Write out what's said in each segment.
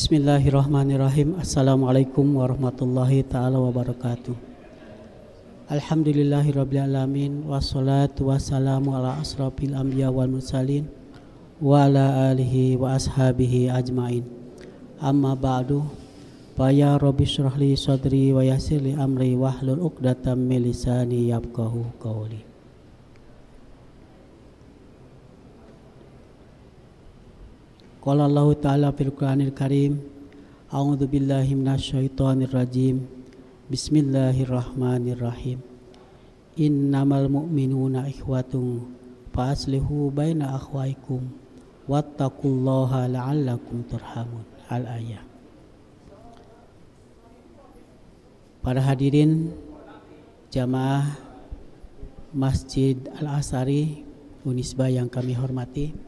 Bismillahirrahmanirrahim. Assalamualaikum warahmatullahi ta'ala wabarakatuh. Alhamdulillahirrabbilalamin. Wassalatu wassalamu ala asrafil anbiya wal mursalin wa ala alihi wa ashabihi ajmain. Amma ba'du. Faya rabbi syrahli sadri wa yassirli amri wahlul uqdatam min lisani yafqahu qawli. Qala Allah Ta'ala fil Qur'anil Karim, A'udzu billahi minasyaitonir rajim. Bismillahirrahmanirrahim. Innamal mu'minuna ikhwatun fa aslihu baina akhwaikum wattaqullaha la'allakum turhamun. Al-ayah. Para hadirin jamaah Masjid Al-Azhari Unisba yang kami hormati,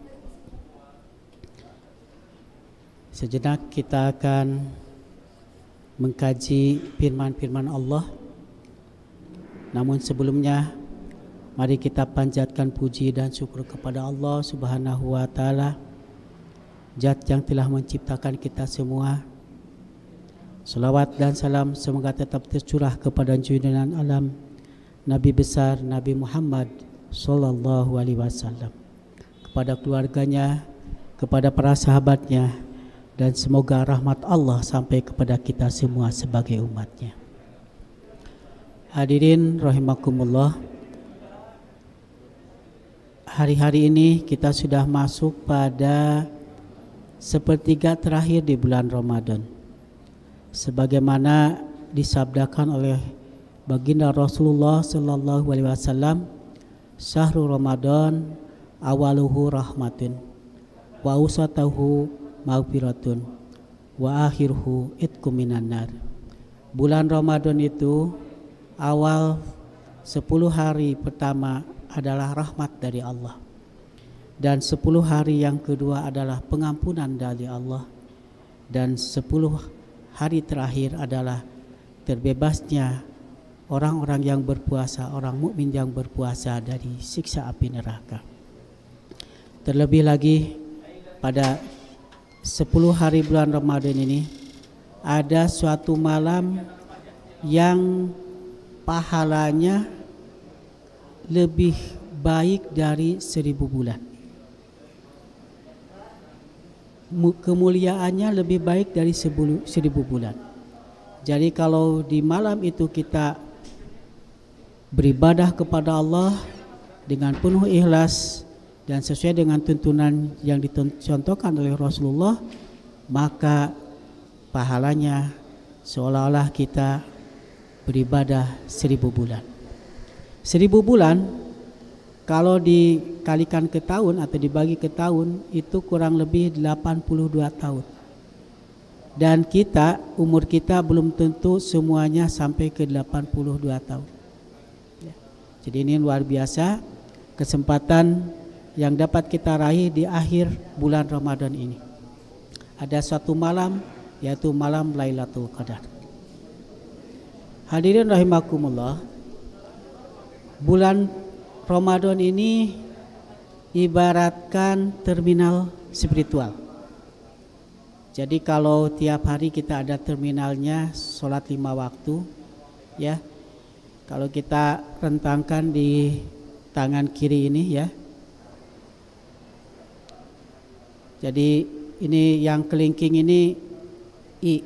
sejenak kita akan mengkaji firman-firman Allah. Namun sebelumnya, mari kita panjatkan puji dan syukur kepada Allah Subhanahu wa Ta'ala, Zat yang telah menciptakan kita semua. Salawat dan salam semoga tetap tercurah kepada junjungan alam Nabi besar Nabi Muhammad sallallahu alaihi wasallam, kepada keluarganya, kepada para sahabatnya, dan semoga rahmat Allah sampai kepada kita semua sebagai umatnya. Hadirin rahimakumullah, hari-hari ini kita sudah masuk pada sepertiga terakhir di bulan Ramadan, sebagaimana disabdakan oleh baginda Rasulullah sallallahu alaihi wasallam, syahrul Ramadan awaluhu rahmatun wa usatahu maghfiratun wa akhiruhu itqum minan nar. Bulan Ramadan itu awal 10 hari pertama adalah rahmat dari Allah, dan 10 hari yang kedua adalah pengampunan dari Allah, dan 10 hari terakhir adalah terbebasnya orang-orang yang berpuasa, orang mukmin yang berpuasa dari siksa api neraka. Terlebih lagi pada 10 hari bulan Ramadan ini ada suatu malam yang pahalanya lebih baik dari 1000 bulan. Kemuliaannya lebih baik dari 1000 bulan. Jadi kalau di malam itu kita beribadah kepada Allah dengan penuh ikhlas dan sesuai dengan tuntunan yang dicontohkan oleh Rasulullah, maka pahalanya seolah-olah kita beribadah 1000 bulan. 1000 bulan kalau dikalikan ke tahun atau dibagi ke tahun itu kurang lebih 82 tahun. Dan umur kita belum tentu semuanya sampai ke 82 tahun. Jadi ini luar biasa kesempatan yang dapat kita raih di akhir bulan Ramadan ini. Ada suatu malam, yaitu malam Lailatul Qadar. Hadirin rahimakumullah, bulan Ramadan ini ibaratkan terminal spiritual. Jadi kalau tiap hari kita ada terminalnya, sholat 5 waktu, ya. Kalau kita rentangkan di tangan kiri ini, ya. Jadi ini yang kelingking ini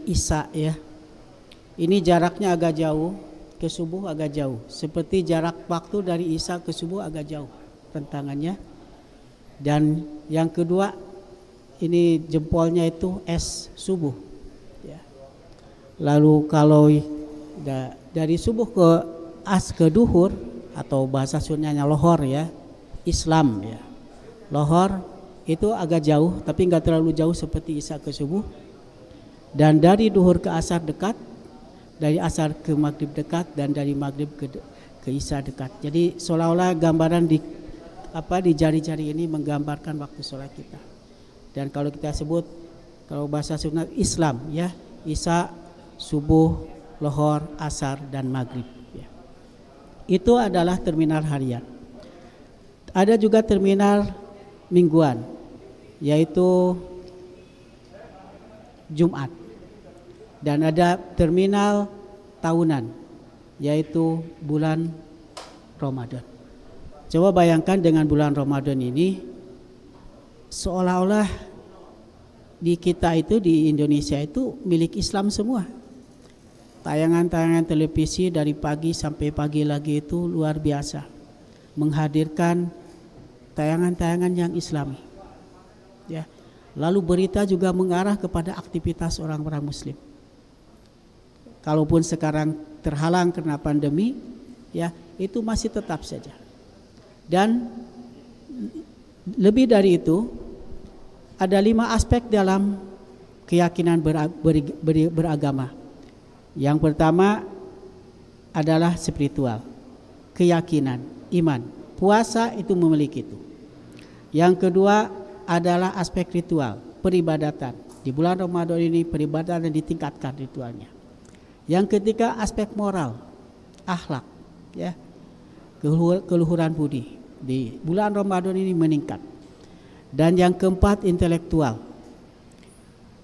Isya, ya. Ini jaraknya agak jauh, ke subuh agak jauh. Seperti jarak waktu dari Isya ke subuh agak jauh rentangannya. Dan yang kedua, ini jempolnya itu S subuh, ya. Lalu kalau dari subuh ke duhur atau bahasa Sundanya lohor, ya, Islam, ya. Lohor itu agak jauh, tapi enggak terlalu jauh seperti Isya ke subuh. Dan dari duhur ke asar dekat, dari asar ke maghrib dekat, dan dari maghrib ke Isya dekat. Jadi seolah-olah gambaran di jari-jari ini menggambarkan waktu sholat kita. Dan kalau kita sebut, kalau bahasa Sunda Islam, ya, Isya, subuh, lohor, asar, dan maghrib, ya. Itu adalah terminal harian. Ada juga terminal mingguan, yaitu Jumat. Dan ada terminal tahunan, yaitu bulan Ramadan. Coba bayangkan dengan bulan Ramadan ini, seolah-olah di kita itu, di Indonesia itu milik Islam semua. Tayangan-tayangan televisi dari pagi sampai pagi lagi itu luar biasa, menghadirkan tayangan-tayangan yang Islami. Ya. Lalu berita juga mengarah kepada aktivitas orang-orang Muslim. Kalaupun sekarang terhalang karena pandemi, ya itu masih tetap saja. Dan lebih dari itu, ada 5 aspek dalam keyakinan beragama. Yang pertama adalah spiritual, keyakinan, iman. Puasa itu memiliki itu. Yang kedua adalah aspek ritual, peribadatan. Di bulan Ramadan ini peribadatan ditingkatkan ritualnya. Yang ketiga aspek moral, akhlak, ya, keluhuran budi. Di bulan Ramadan ini meningkat. Dan yang keempat intelektual.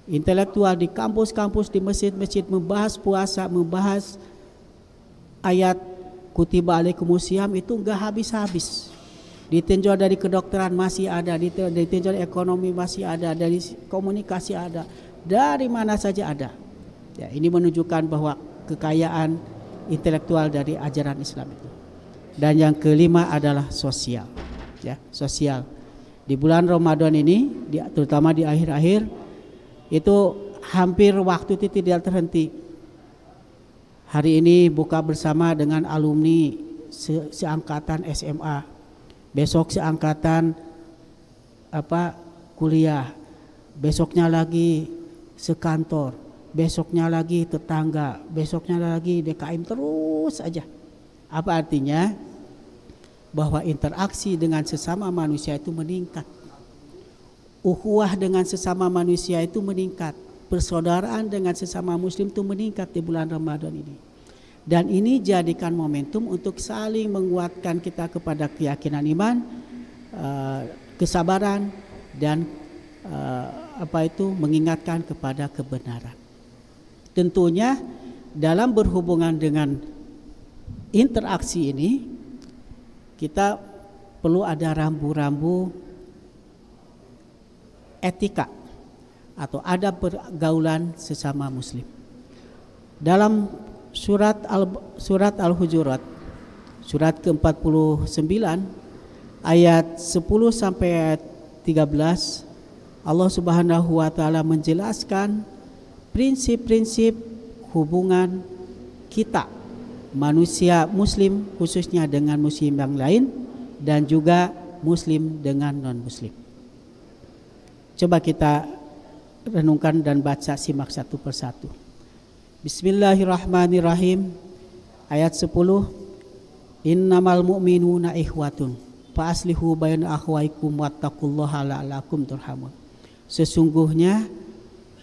Intelektual di kampus-kampus, di masjid-masjid membahas puasa, membahas ayat kutiba alaikumusiyam itu enggak habis-habis. Ditinjau dari kedokteran masih ada, ditinjau dari ekonomi masih ada, dari komunikasi ada, dari mana saja ada. Ya, ini menunjukkan bahwa kekayaan intelektual dari ajaran Islam itu. Dan yang kelima adalah sosial, ya, sosial. Di bulan Ramadan ini, terutama di akhir-akhir, itu hampir waktu itu tidak terhenti. Hari ini buka bersama dengan alumni seangkatan SMA, besok seangkatan kuliah, besoknya lagi sekantor, besoknya lagi tetangga, besoknya lagi DKM, terus aja. Apa artinya? Bahwa interaksi dengan sesama manusia itu meningkat. Ukhuwah dengan sesama manusia itu meningkat. Persaudaraan dengan sesama muslim itu meningkat di bulan Ramadan ini. Dan ini jadikan momentum untuk saling menguatkan kita kepada keyakinan iman, kesabaran, dan mengingatkan kepada kebenaran. Tentunya dalam berhubungan dengan interaksi ini, kita perlu ada rambu-rambu etika atau adab pergaulan sesama muslim. Dalam surat Al-Hujurat, surat ke-49 ayat 10 sampai ayat 13, Allah Subhanahu wa taala menjelaskan prinsip-prinsip hubungan kita manusia muslim khususnya dengan muslim yang lain dan juga muslim dengan non muslim. Coba kita renungkan dan baca, simak satu persatu. Bismillahirrahmanirrahim. Ayat 10. Innamal mu'minuna ikhwatun fa aslihu baina akhwaikum wattaqullaha la'allakum turhamun. Sesungguhnya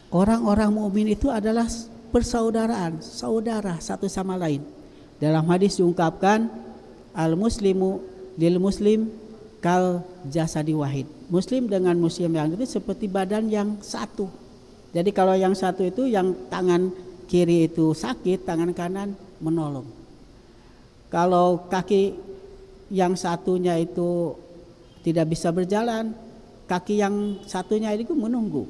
orang-orang mukmin itu adalah persaudaraan, saudara satu sama lain. Dalam hadis diungkapkan al-muslimu lil muslim kal jasadi wahid. Muslim dengan muslim yang itu seperti badan yang satu. Jadi kalau yang satu itu yang tangan kiri itu sakit, tangan kanan menolong. Kalau kaki yang satunya itu tidak bisa berjalan, kaki yang satunya itu menunggu.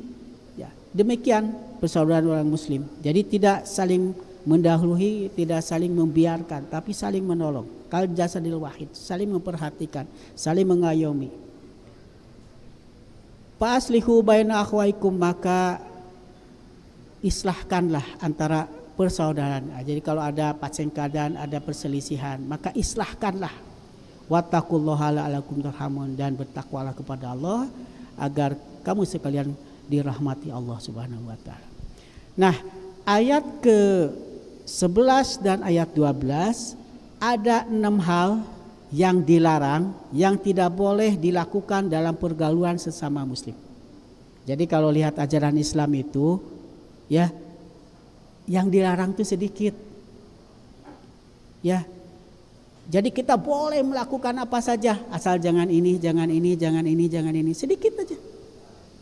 Ya, demikian persaudaraan orang muslim. Jadi tidak saling mendahului, tidak saling membiarkan, tapi saling menolong. Kal jasadil wahid, saling memperhatikan, saling mengayomi. Fa aslihu baina akhwaikum, maka islahkanlah antara persaudaraan. Jadi kalau ada percengkaran, ada perselisihan, maka islahkanlah. Wattaqullaha la'allakum turhamun, dan bertakwalah kepada Allah agar kamu sekalian dirahmati Allah Subhanahu wa taala. Nah, ayat ke-11 dan ayat 12 ada 6 hal yang dilarang, yang tidak boleh dilakukan dalam pergaulan sesama muslim. Jadi kalau lihat ajaran Islam itu, ya, yang dilarang itu sedikit. Ya. Jadi kita boleh melakukan apa saja, asal jangan ini, jangan ini, jangan ini, jangan ini, sedikit aja.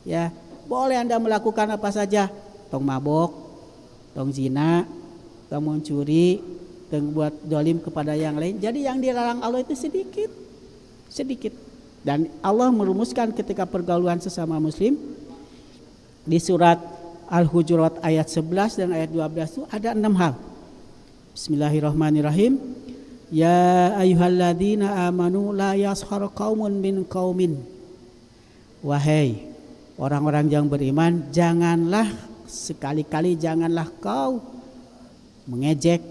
Ya, boleh Anda melakukan apa saja, tong mabok, tong zina, tong mencuri, tong buat dolim kepada yang lain. Jadi yang dilarang Allah itu sedikit. Dan Allah merumuskan ketika pergaulan sesama muslim di surat Al-Hujurat ayat 11 dan ayat 12 itu ada 6 hal. Bismillahirrahmanirrahim. Ya ayyuhalladzina amanu la yaskhar qaumun min qaumin. Wahai orang-orang yang beriman, janganlah sekali-kali janganlah kau mengejek,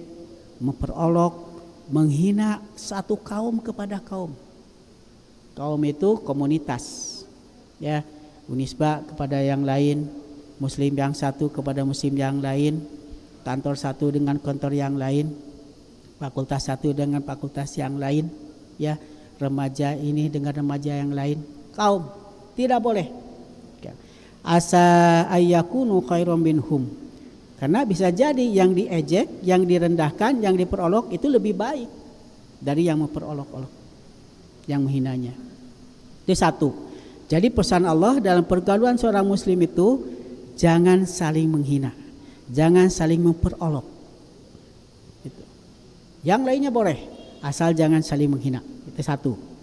memperolok, menghina satu kaum kepada kaum. Kaum itu komunitas, ya, unisba kepada yang lain, muslim yang satu kepada muslim yang lain, kantor satu dengan kantor yang lain, fakultas satu dengan fakultas yang lain, ya, remaja ini dengan remaja yang lain. Kaum tidak boleh. Asa ayyakunu khairum minhum. Karena bisa jadi yang diejek, yang direndahkan, yang diperolok itu lebih baik dari yang memperolok-olok, yang menghinanya. Itu satu. Jadi pesan Allah dalam pergaulan seorang muslim itu jangan saling menghina, jangan saling memperolok. Itu. Yang lainnya boleh, asal jangan saling menghina. Itu satu.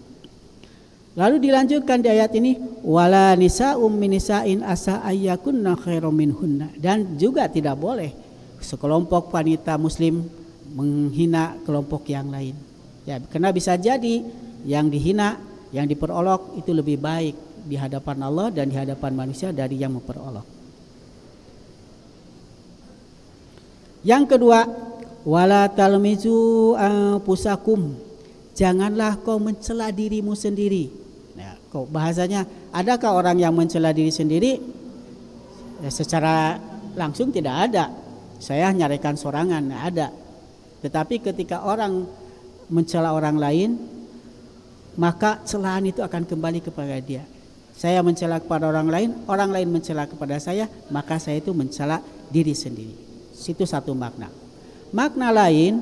Lalu dilanjutkan di ayat ini, wala nisa'um min nisa'in asa ayyakunna khairum minhunna. Dan juga tidak boleh sekelompok wanita muslim menghina kelompok yang lain. Ya, karena bisa jadi yang dihina, yang diperolok itu lebih baik di hadapan Allah dan di hadapan manusia dari yang memperolok. Yang kedua, wala talmizu anfusakum. Janganlah kau mencela dirimu sendiri. Nah, kau bahasanya, adakah orang yang mencela diri sendiri? Ya, secara langsung tidak ada. Saya nyarikan sorangan, ada. Tetapi ketika orang mencela orang lain, maka celaan itu akan kembali kepada dia. Saya mencela kepada orang lain mencela kepada saya, maka saya itu mencela diri sendiri. Itu satu makna. Makna lain,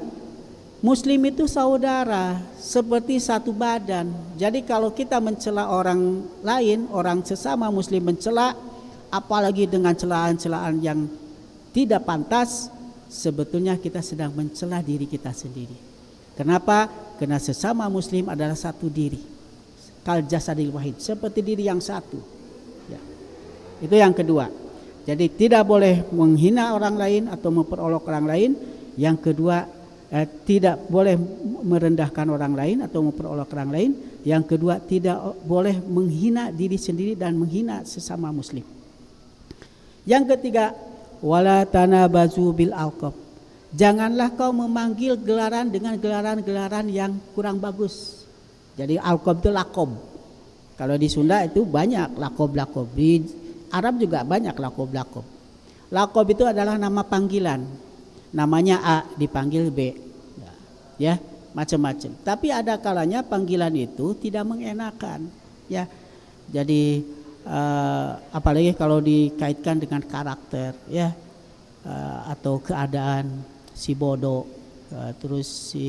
muslim itu saudara, seperti satu badan. Jadi kalau kita mencela orang lain, orang sesama muslim mencela, apalagi dengan celaan-celaan yang tidak pantas, sebetulnya kita sedang mencela diri kita sendiri. Kenapa? Karena sesama muslim adalah satu diri, kal jasadil wahid, seperti diri yang satu, ya. Itu yang kedua. Jadi tidak boleh menghina orang lain atau memperolok orang lain. Yang kedua, tidak boleh merendahkan orang lain atau memperolok orang lain. Yang kedua, tidak boleh menghina diri sendiri dan menghina sesama muslim. Yang ketiga, wala tanabazu bil alqab. Janganlah kau memanggil gelaran dengan gelaran-gelaran yang kurang bagus. Jadi alqab itu lakob. Kalau di Sunda itu banyak lakob-lakob. Di Arab juga banyak lakob-lakob. Lakob itu adalah nama panggilan. Namanya A dipanggil B, ya, macam-macam. Tapi ada kalanya panggilan itu tidak mengenakan, ya. Jadi apalagi kalau dikaitkan dengan karakter, ya, atau keadaan, si bodoh, terus si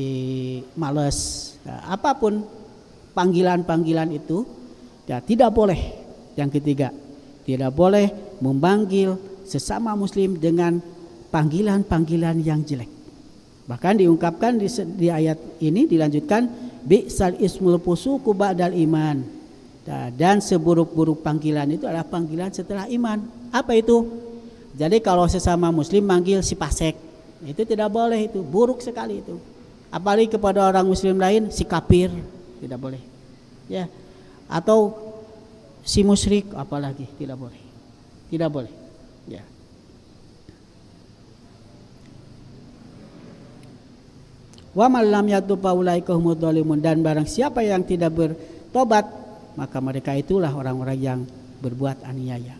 males, apapun panggilan-panggilan itu, ya, tidak boleh. Yang ketiga, tidak boleh memanggil sesama muslim dengan panggilan-panggilan yang jelek. Bahkan diungkapkan di ayat ini dilanjutkan, bi'sal ismul fusuqu ba'dal iman. Dan seburuk-buruk panggilan itu adalah panggilan setelah iman. Apa itu? Jadi kalau sesama muslim manggil si pasek, itu tidak boleh, itu buruk sekali itu. Apalagi kepada orang muslim lain si kafir, tidak boleh. Ya. Atau si musyrik, apalagi tidak boleh. Tidak boleh. Ya. Wa man lam yatub faulaika humudz zalimun. Dan barang siapa yang tidak bertobat, maka mereka itulah orang-orang yang berbuat aniaya.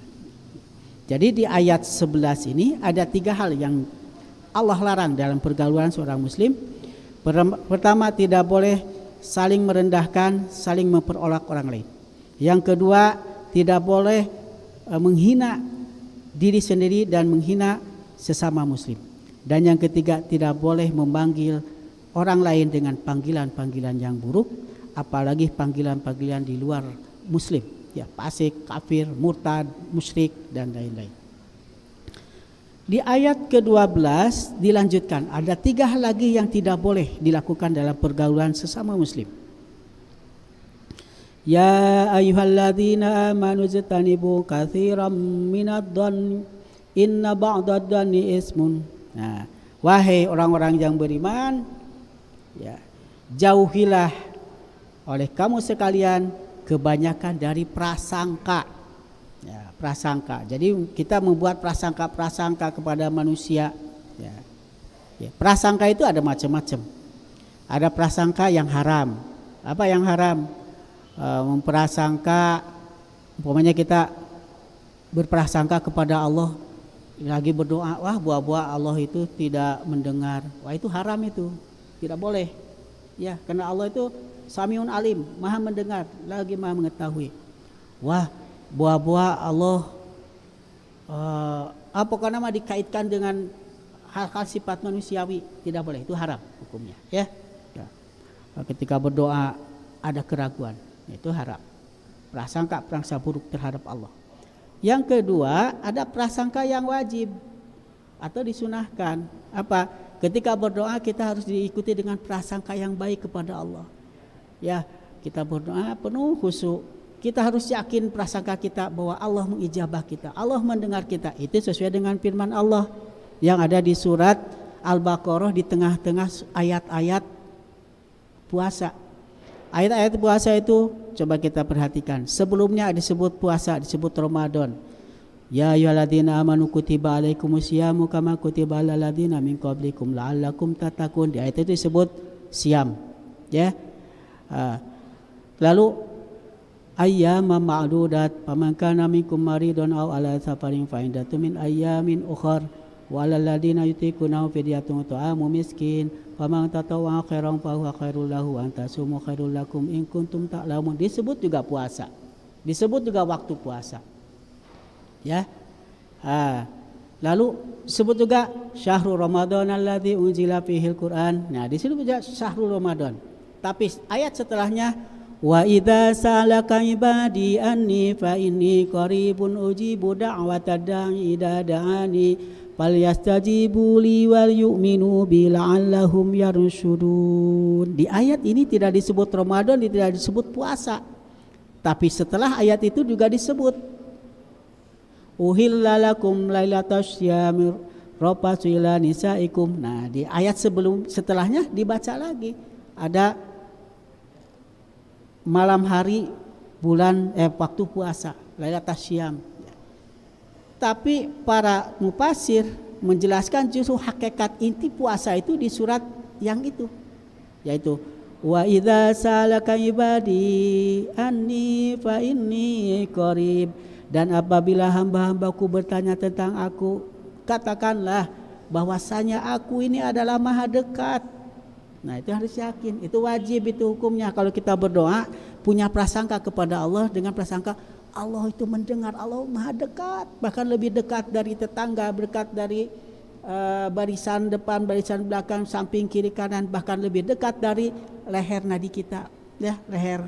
Jadi di ayat 11 ini ada 3 hal yang Allah larang dalam pergaulan seorang muslim. Pertama, tidak boleh saling merendahkan, saling memperolok orang lain. Yang kedua, tidak boleh menghina diri sendiri dan menghina sesama muslim. Dan yang ketiga, tidak boleh memanggil orang lain dengan panggilan-panggilan yang buruk, apalagi panggilan-panggilan di luar muslim, ya, fasik, kafir, murtad, musyrik dan lain-lain. Di ayat ke-12 dilanjutkan, ada 3 hal lagi yang tidak boleh dilakukan dalam pergaulan sesama muslim. Ya ayyuhalladzina amanu jtanibu katsiran minadh-dhanni inna ba'dadh-dhanni ismun. Nah, wahai orang-orang yang beriman, ya, jauhilah oleh kamu sekalian kebanyakan dari prasangka. Ya, prasangka. Jadi kita membuat prasangka-prasangka kepada manusia. Ya. Ya, prasangka itu ada macam-macam. Ada prasangka yang haram. Apa yang haram? Memprasangka, umpamanya kita berprasangka kepada Allah, lagi berdoa, wah buah-buah Allah itu tidak mendengar. Wah itu haram, itu tidak boleh. Ya, karena Allah itu Samiun Alim, Maha mendengar, lagi Maha mengetahui. Wah buah-buah Allah pokoknya nama dikaitkan dengan hal-hal sifat manusiawi, tidak boleh, itu haram hukumnya. Ya, ya. Ketika berdoa ada keraguan, itu haram. Prasangka buruk terhadap Allah. Yang kedua, ada prasangka yang wajib atau disunahkan. Apa? Ketika berdoa kita harus diikuti dengan prasangka yang baik kepada Allah. Ya, kita berdoa penuh khusyuk. Kita harus yakin prasangka kita bahwa Allah mengijabah kita, Allah mendengar kita. Itu sesuai dengan firman Allah yang ada di surat Al-Baqarah di tengah-tengah ayat-ayat puasa. Ayat-ayat puasa itu coba kita perhatikan. Sebelumnya disebut puasa, disebut Ramadan. Ya ayyuhalladzina amanu kutiba alaikumusyamu kama kutiba alal ladzina min qablikum la'allakum tattaqun. Di ayat itu disebut siam. Ya. Lalu ayyaman ma'dudat faman kana minkum maridun aw ala safarin fa iddatun min ayyamin ukhar wa alal ladzina yutiqunahu fidyatun ta'amu miskin faman tatawwa khairan fa huwa khairul lahu wa antasumu khairul lakum in kuntum ta'lamun. Disebut juga puasa, disebut juga waktu puasa. Ya. Lalu disebut juga syahrul ramadan alladzi unzila fihil Qur'an. Nah, disebut juga syahrul Ramadan. Tapi ayat setelahnya wa idza salaka ibadi anni fa inni qaribun ujibu da'watad da'i idza da'ani falyastajibu li wal yu'minu bi la'allahum yarshudun. Di ayat ini tidak disebut Ramadan, tidak disebut puasa. Tapi setelah ayat itu juga disebut uhilla lakum lailatas syamir rafasu ila nisaikum. Nah, di ayat setelahnya dibaca lagi ada malam hari bulan waktu puasa, lailatas syam. Tapi para mufasir menjelaskan justru hakikat inti puasa itu di surat yang itu, yaitu wa idza salaka ibadi anni fa inni qarib. Dan apabila hamba-hambaku bertanya tentang aku, katakanlah bahwasanya aku ini adalah maha dekat. Nah, itu harus yakin, itu wajib, itu hukumnya. Kalau kita berdoa punya prasangka kepada Allah dengan prasangka Allah itu mendengar, Allah maha dekat, bahkan lebih dekat dari tetangga, dekat dari barisan depan, barisan belakang, samping, kiri, kanan, bahkan lebih dekat dari leher nadi kita, ya, leher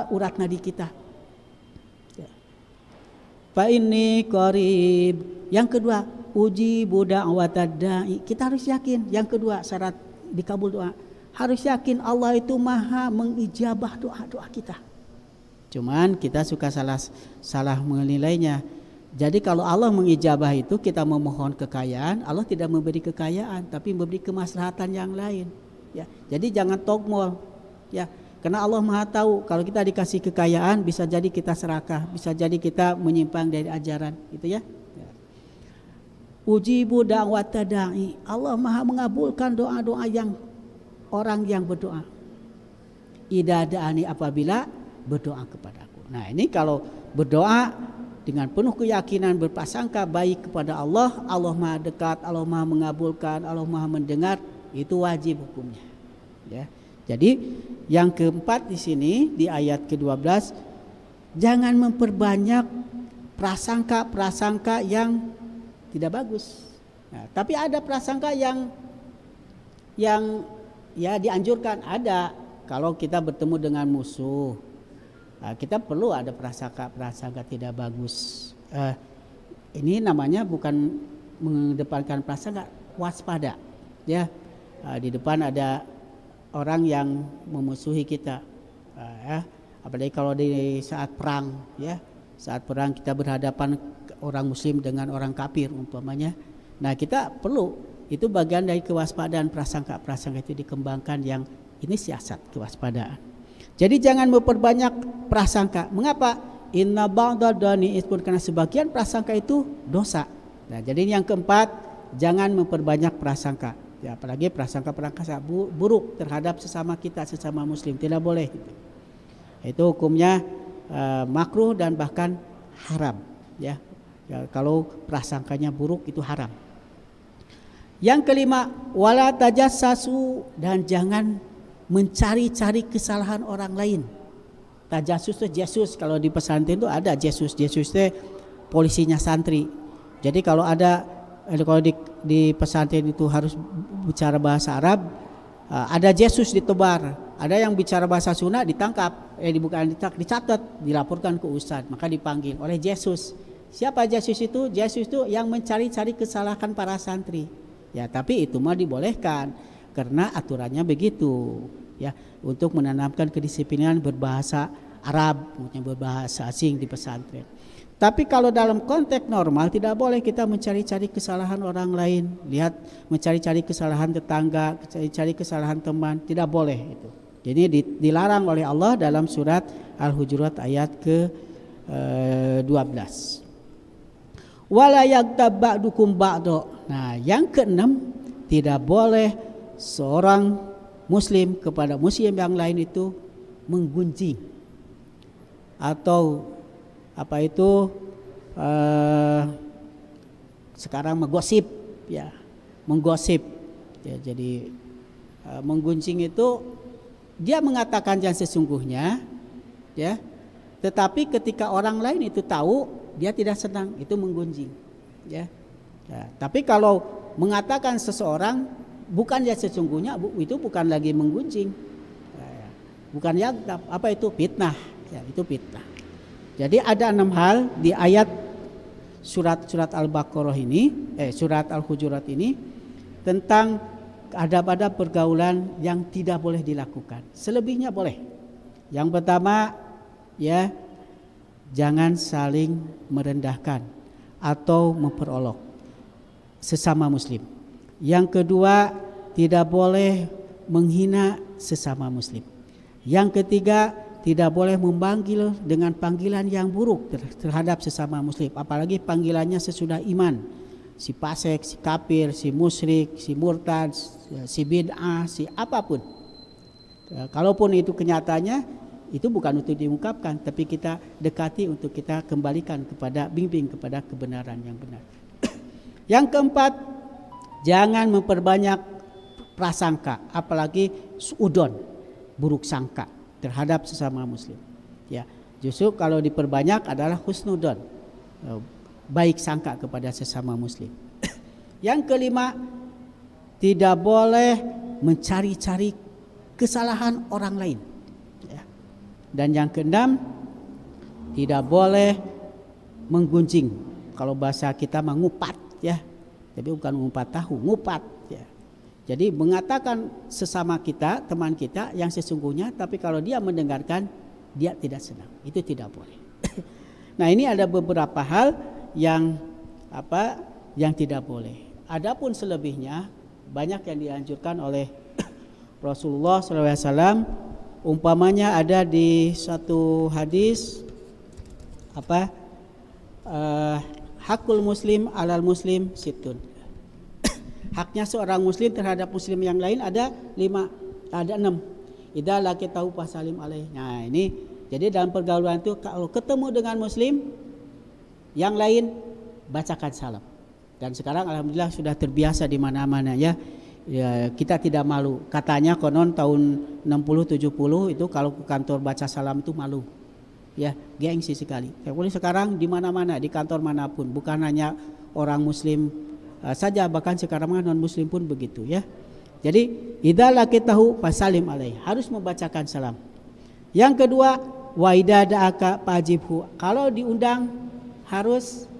urat nadi kita. Fa inni qarib. Yang kedua, ujibu da'watad da'i. Kita harus yakin. Yang kedua, syarat dikabul doa, harus yakin Allah itu maha mengijabah doa-doa kita. Cuman kita suka salah menilainya. Jadi kalau Allah mengijabah itu kita memohon kekayaan, Allah tidak memberi kekayaan, tapi memberi kemaslahatan yang lain. Ya, jadi jangan togmol. Ya, karena Allah maha tahu kalau kita dikasih kekayaan bisa jadi kita serakah, bisa jadi kita menyimpang dari ajaran, gitu ya. Ujibu da'watad da'i. Allah maha mengabulkan doa-doa yang orang yang berdoa. Idza da'ani, apabila berdoa kepadaku. Nah, ini kalau berdoa dengan penuh keyakinan, berprasangka baik kepada Allah, Allah maha dekat, Allah maha mengabulkan, Allah maha mendengar, itu wajib hukumnya. Ya. Jadi yang keempat di sini di ayat ke-12, jangan memperbanyak prasangka-prasangka yang tidak bagus. Nah, tapi ada prasangka yang ya dianjurkan. Ada kalau kita bertemu dengan musuh, nah, kita perlu ada prasangka tidak bagus. Ini namanya bukan mengedepankan prasangka, waspada. Ya, di depan ada orang yang memusuhi kita. Ya, apalagi kalau di saat perang, ya, saat perang kita berhadapan orang Muslim dengan orang kafir umpamanya. Nah, kita perlu, itu bagian dari kewaspadaan, prasangka itu dikembangkan, yang ini siasat kewaspadaan. Jadi jangan memperbanyak prasangka. Mengapa? Inna ba'da dani ismun, karena sebagian prasangka itu dosa. Nah, jadi yang keempat, jangan memperbanyak prasangka. Ya, apalagi prasangka-prasangka buruk terhadap sesama kita, sesama muslim, tidak boleh gitu. Itu hukumnya makruh dan bahkan haram, ya. Ya, kalau prasangkanya buruk itu haram. Yang kelima, wala tajassasu, dan jangan mencari-cari kesalahan orang lain. Tajassus itu Jesus, kalau di pesantren itu ada Jesus itu polisinya santri. Jadi kalau di pesantren itu harus bicara bahasa Arab, ada Jesus ditebar, ada yang bicara bahasa Sunda ditangkap, dicatat, dilaporkan ke ustadz, maka dipanggil oleh Jesus. Siapa Jesus itu? Jesus itu yang mencari-cari kesalahan para santri. Ya, tapi itu mah dibolehkan karena aturannya begitu, ya, untuk menanamkan kedisiplinan berbahasa Arab, berbahasa asing di pesantren. Tapi kalau dalam konteks normal tidak boleh kita mencari-cari kesalahan orang lain. Lihat, mencari-cari kesalahan tetangga, mencari-cari kesalahan teman, tidak boleh itu. Jadi dilarang oleh Allah dalam surat Al-Hujurat ayat ke-12. Wala yaghtab ba'dukum ba'da. Nah, yang keenam, tidak boleh seorang muslim kepada muslim yang lain itu menggunjing atau sekarang menggosip, ya, menggosip. Ya, jadi menggunjing itu dia mengatakan yang sesungguhnya, ya, tetapi ketika orang lain itu tahu, dia tidak senang, itu menggunjing, ya. Ya, tapi kalau mengatakan seseorang bukan yang sesungguhnya, itu bukan lagi menggunjing, ya, bukan yang apa itu fitnah, ya, itu fitnah. Jadi ada 6 hal di ayat surat Al-Baqarah ini, surat Al-Hujurat ini, tentang ada pergaulan yang tidak boleh dilakukan. Selebihnya boleh. Yang pertama, ya, jangan saling merendahkan atau memperolok sesama muslim. Yang kedua, tidak boleh menghina sesama muslim. Yang ketiga, tidak boleh memanggil dengan panggilan yang buruk terhadap sesama muslim, apalagi panggilannya sesudah iman. Si fasik, si kafir, si musyrik, si murtad, si bid'ah, si apapun. Kalaupun itu kenyataannya, itu bukan untuk diungkapkan, tapi kita dekati untuk kita kembalikan kepada, bimbing kepada kebenaran yang benar. Yang keempat, jangan memperbanyak prasangka, apalagi suudon, buruk sangka terhadap sesama muslim. Ya, justru kalau diperbanyak adalah husnudon, baik sangka kepada sesama muslim. Yang kelima, tidak boleh mencari-cari kesalahan orang lain. Ya. Dan yang keenam, tidak boleh menggunjing. Kalau bahasa kita mengupat, ya, tapi bukan ngumpat tahu, ngupat, ya. Jadi mengatakan sesama kita, teman kita yang sesungguhnya, tapi kalau dia mendengarkan, dia tidak senang, itu tidak boleh. Nah, ini ada beberapa hal yang tidak boleh. Adapun selebihnya banyak yang dianjurkan oleh Rasulullah SAW. Umpamanya ada di satu hadis hakul muslim alal muslim situn. Haknya seorang muslim terhadap muslim yang lain ada 6. Idza laqitahu fasalim alaih. Nah, ini jadi dalam pergaulan itu kalau ketemu dengan muslim yang lain, bacakan salam. Dan sekarang alhamdulillah sudah terbiasa di mana-mana, ya. Ya, kita tidak malu. Katanya konon tahun 60-70 itu kalau ke kantor baca salam itu malu. Ya, gengsi sekali. Sekarang di mana-mana, di kantor manapun, bukan hanya orang muslim saja, bahkan sekarang non muslim pun begitu, ya. Jadi idza laqitahu fasalim alaih, harus membacakan salam. Yang kedua, wa idza da'aka fajibhu, kalau diundang harus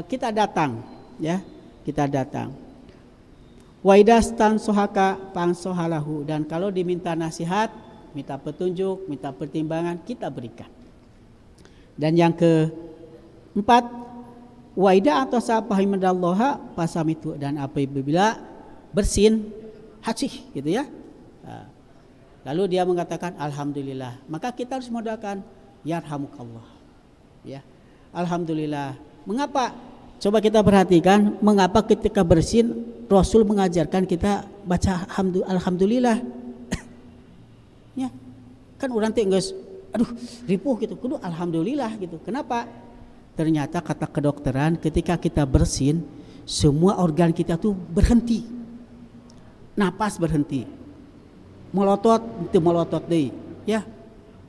kita datang, ya, kita datang. Wa idastan sohaka pangsohalahu, dan kalau diminta nasihat, minta petunjuk, minta pertimbangan, kita berikan. Dan yang keempat, wa ida atau sapahimadalloha pasamitu, dan apabila bersin hacih gitu ya. Lalu dia mengatakan alhamdulillah, maka kita harus mendoakan yarhamukallah, ya, alhamdulillah. Mengapa? Coba kita perhatikan, mengapa ketika bersin Rasul mengajarkan kita baca alhamdulillah. Ya, kan orang teh geus aduh ripuh gitu, kudu alhamdulillah gitu. Kenapa? Ternyata kata kedokteran ketika kita bersin, semua organ kita tuh berhenti. Napas berhenti. Melotot itu melotot deui, ya.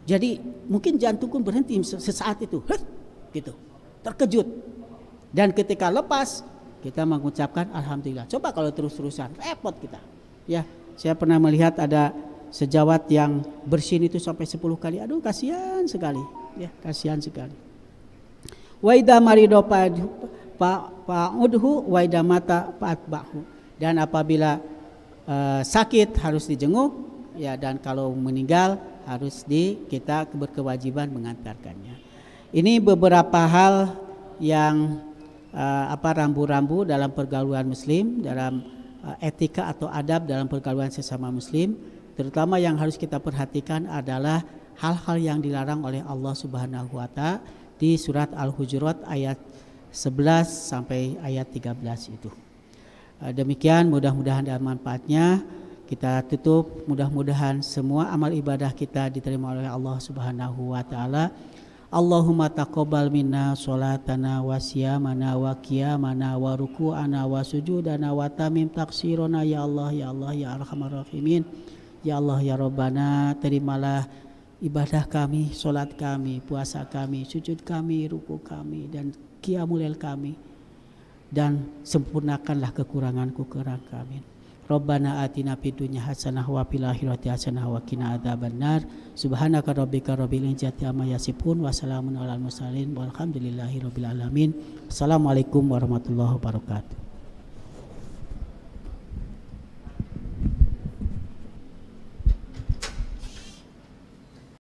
Jadi mungkin jantung pun berhenti sesaat itu. Gitu. Terkejut. Dan ketika lepas kita mengucapkan alhamdulillah. Coba kalau terus-terusan repot kita. Ya, saya pernah melihat ada sejawat yang bersin itu sampai 10 kali. Aduh, kasihan sekali. Ya, kasihan sekali. Wa idza marido fa'udhu wa idza mata fa'atbahu. Dan apabila sakit harus dijenguk, ya, dan kalau meninggal harus kita berkewajiban mengantarkannya. Ini beberapa hal yang rambu-rambu dalam pergaulan muslim, dalam etika atau adab dalam pergaulan sesama muslim. Terutama yang harus kita perhatikan adalah hal-hal yang dilarang oleh Allah Subhanahu wa Ta'ala di surat Al-Hujurat ayat 11 sampai ayat 13 itu. Demikian, mudah-mudahan ada manfaatnya. Kita tutup, mudah-mudahan semua amal ibadah kita diterima oleh Allah Subhanahu wa Ta'ala. Allahumma taqabbal minna sholatana wa siyamana wa qiyamana wa ruku'ana wa sujudana wa tamim taksirona, ya Allah, ya Allah, ya arhamar rahimin. Ya Allah, ya Rabbana, terimalah ibadah kami, sholat kami, puasa kami, sujud kami, ruku kami, dan qiyamul lail kami, dan sempurnakanlah kekurangan-kekurangan kami. Rabbana atina fid dunya hasanah wa fil akhirati hasanah wa qina adzabannar. Subhanaka rabbika rabbil izzati amma yasifun wa salamun alal mursalin walhamdulillahi rabbil alamin. Assalamualaikum warahmatullahi wabarakatuh.